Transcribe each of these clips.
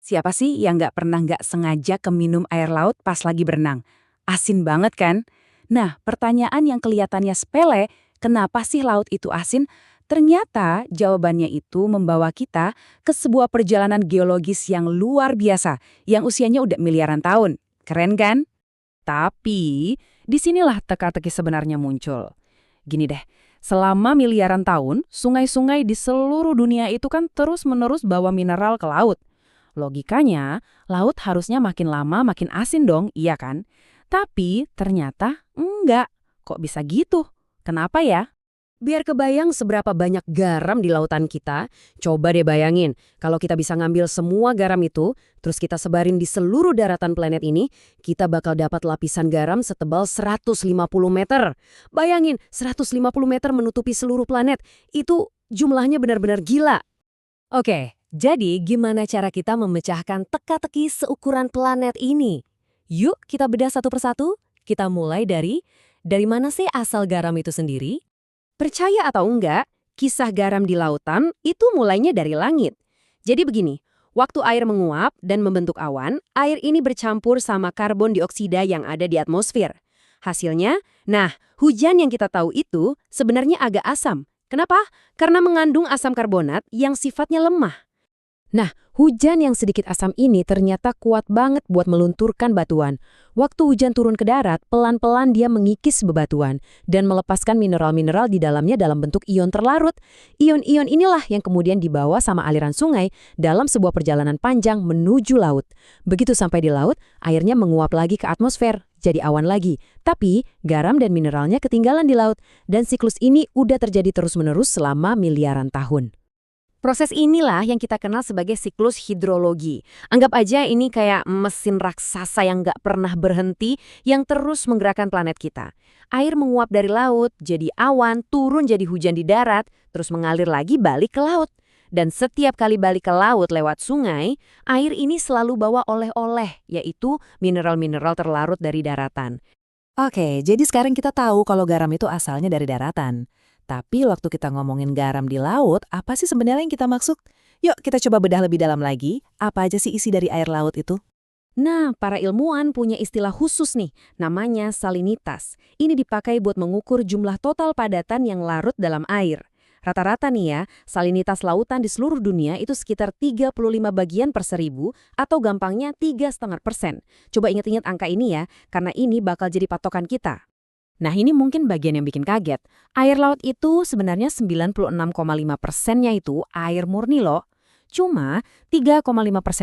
Siapa sih yang nggak sengaja keminum air laut pas lagi berenang? Asin banget kan? Nah, pertanyaan yang kelihatannya sepele, kenapa sih laut itu asin? Ternyata jawabannya itu membawa kita ke sebuah perjalanan geologis yang luar biasa, yang usianya udah miliaran tahun. Keren kan? Tapi, disinilah teka-teki sebenarnya muncul. Gini deh, selama miliaran tahun, sungai-sungai di seluruh dunia itu kan terus-menerus bawa mineral ke laut. Logikanya, laut harusnya makin lama makin asin dong, iya kan? Tapi ternyata enggak. Kok bisa gitu? Kenapa ya? Biar kebayang seberapa banyak garam di lautan kita, coba deh bayangin, kalau kita bisa ngambil semua garam itu, terus kita sebarin di seluruh daratan planet ini, kita bakal dapat lapisan garam setebal 150 meter. Bayangin, 150 meter menutupi seluruh planet, itu jumlahnya benar-benar gila. Oke, jadi gimana cara kita memecahkan teka-teki seukuran planet ini? Yuk kita bedah satu persatu, kita mulai dari mana sih asal garam itu sendiri? Percaya atau enggak, kisah garam di lautan itu mulainya dari langit. Jadi begini, waktu air menguap dan membentuk awan, air ini bercampur sama karbon dioksida yang ada di atmosfer. Hasilnya, nah, hujan yang kita tahu itu sebenarnya agak asam. Kenapa? Karena mengandung asam karbonat yang sifatnya lemah. Nah, hujan yang sedikit asam ini ternyata kuat banget buat melunturkan batuan. Waktu hujan turun ke darat, pelan-pelan dia mengikis bebatuan dan melepaskan mineral-mineral di dalamnya dalam bentuk ion terlarut. Ion-ion inilah yang kemudian dibawa sama aliran sungai dalam sebuah perjalanan panjang menuju laut. Begitu sampai di laut, airnya menguap lagi ke atmosfer, jadi awan lagi. Tapi, garam dan mineralnya ketinggalan di laut, dan siklus ini udah terjadi terus-menerus selama miliaran tahun. Proses inilah yang kita kenal sebagai siklus hidrologi. Anggap aja ini kayak mesin raksasa yang nggak pernah berhenti yang terus menggerakkan planet kita. Air menguap dari laut, jadi awan, turun jadi hujan di darat, terus mengalir lagi balik ke laut. Dan setiap kali balik ke laut lewat sungai, air ini selalu bawa oleh-oleh, yaitu mineral-mineral terlarut dari daratan. Oke, jadi sekarang kita tahu kalau garam itu asalnya dari daratan. Tapi waktu kita ngomongin garam di laut, apa sih sebenarnya yang kita maksud? Yuk kita coba bedah lebih dalam lagi, apa aja sih isi dari air laut itu? Nah, para ilmuwan punya istilah khusus nih, namanya salinitas. Ini dipakai buat mengukur jumlah total padatan yang larut dalam air. Rata-rata nih ya, salinitas lautan di seluruh dunia itu sekitar 35 bagian per 1000 atau gampangnya 3,5%. Coba ingat-ingat angka ini ya, karena ini bakal jadi patokan kita. Nah ini mungkin bagian yang bikin kaget. Air laut itu sebenarnya 96,5%-nya itu air murni loh. Cuma 3,5%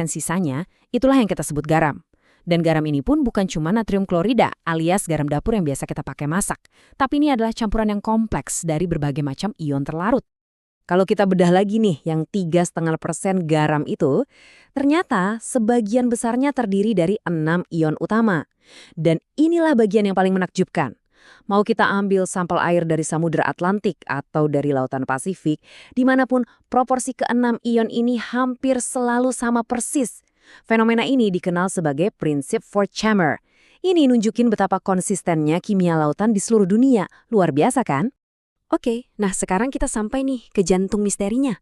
sisanya itulah yang kita sebut garam. Dan garam ini pun bukan cuma natrium klorida alias garam dapur yang biasa kita pakai masak. Tapi ini adalah campuran yang kompleks dari berbagai macam ion terlarut. Kalau kita bedah lagi nih yang 3,5% garam itu, ternyata sebagian besarnya terdiri dari 6 ion utama. Dan inilah bagian yang paling menakjubkan. Mau kita ambil sampel air dari Samudra Atlantik atau dari Lautan Pasifik, dimanapun proporsi ke-6 ion ini hampir selalu sama persis. Fenomena ini dikenal sebagai prinsip Fort-Chamber. Ini nunjukin betapa konsistennya kimia lautan di seluruh dunia. Luar biasa kan? Oke, nah sekarang kita sampai nih ke jantung misterinya.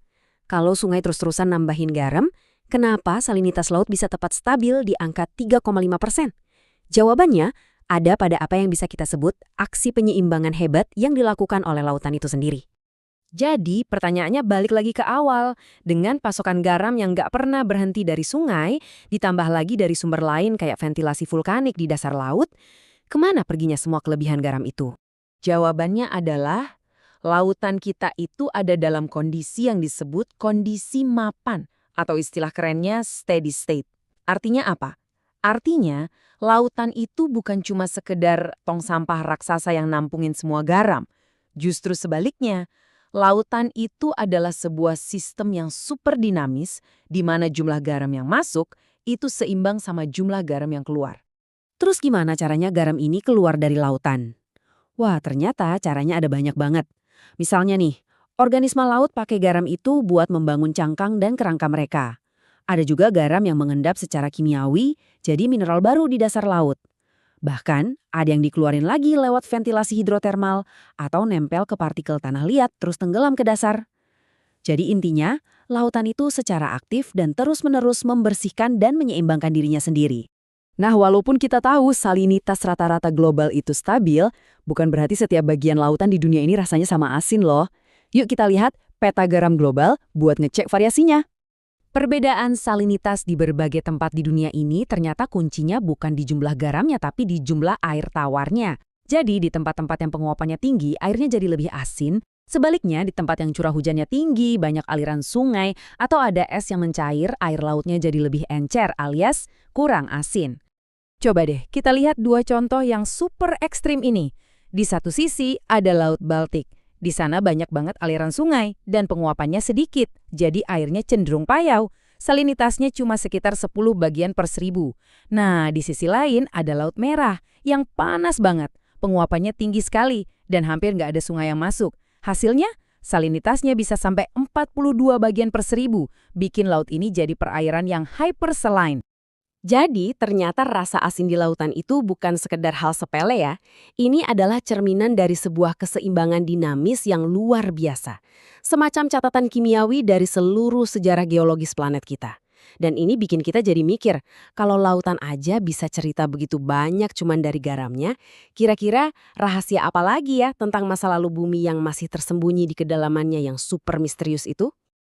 Kalau sungai terus-terusan nambahin garam, kenapa salinitas laut bisa tepat stabil di angka 3,5%? Jawabannya ada pada apa yang bisa kita sebut aksi penyeimbangan hebat yang dilakukan oleh lautan itu sendiri. Jadi pertanyaannya balik lagi ke awal. Dengan pasokan garam yang nggak pernah berhenti dari sungai, ditambah lagi dari sumber lain kayak ventilasi vulkanik di dasar laut, kemana perginya semua kelebihan garam itu? Jawabannya adalah lautan kita itu ada dalam kondisi yang disebut kondisi mapan atau istilah kerennya steady state. Artinya apa? Artinya, lautan itu bukan cuma sekedar tong sampah raksasa yang nampungin semua garam. Justru sebaliknya, lautan itu adalah sebuah sistem yang super dinamis di mana jumlah garam yang masuk itu seimbang sama jumlah garam yang keluar. Terus gimana caranya garam ini keluar dari lautan? Wah, ternyata caranya ada banyak banget. Misalnya nih, organisme laut pakai garam itu buat membangun cangkang dan kerangka mereka. Ada juga garam yang mengendap secara kimiawi, jadi mineral baru di dasar laut. Bahkan, ada yang dikeluarin lagi lewat ventilasi hidrotermal atau nempel ke partikel tanah liat terus tenggelam ke dasar. Jadi intinya, lautan itu secara aktif dan terus-menerus membersihkan dan menyeimbangkan dirinya sendiri. Nah, walaupun kita tahu salinitas rata-rata global itu stabil, bukan berarti setiap bagian lautan di dunia ini rasanya sama asin loh. Yuk kita lihat peta garam global buat ngecek variasinya. Perbedaan salinitas di berbagai tempat di dunia ini ternyata kuncinya bukan di jumlah garamnya tapi di jumlah air tawarnya. Jadi di tempat-tempat yang penguapannya tinggi, airnya jadi lebih asin. Sebaliknya di tempat yang curah hujannya tinggi, banyak aliran sungai, atau ada es yang mencair, air lautnya jadi lebih encer alias kurang asin. Coba deh kita lihat dua contoh yang super ekstrim ini. Di satu sisi ada Laut Baltik. Di sana banyak banget aliran sungai dan penguapannya sedikit, jadi airnya cenderung payau. Salinitasnya cuma sekitar 10 bagian per 1000. Nah, di sisi lain ada Laut Merah yang panas banget. Penguapannya tinggi sekali dan hampir nggak ada sungai yang masuk. Hasilnya, salinitasnya bisa sampai 42 bagian per 1000, bikin laut ini jadi perairan yang hypersaline. Jadi, ternyata rasa asin di lautan itu bukan sekedar hal sepele ya. Ini adalah cerminan dari sebuah keseimbangan dinamis yang luar biasa. Semacam catatan kimiawi dari seluruh sejarah geologis planet kita. Dan ini bikin kita jadi mikir, kalau lautan aja bisa cerita begitu banyak cuman dari garamnya, kira-kira rahasia apa lagi ya tentang masa lalu bumi yang masih tersembunyi di kedalamannya yang super misterius itu?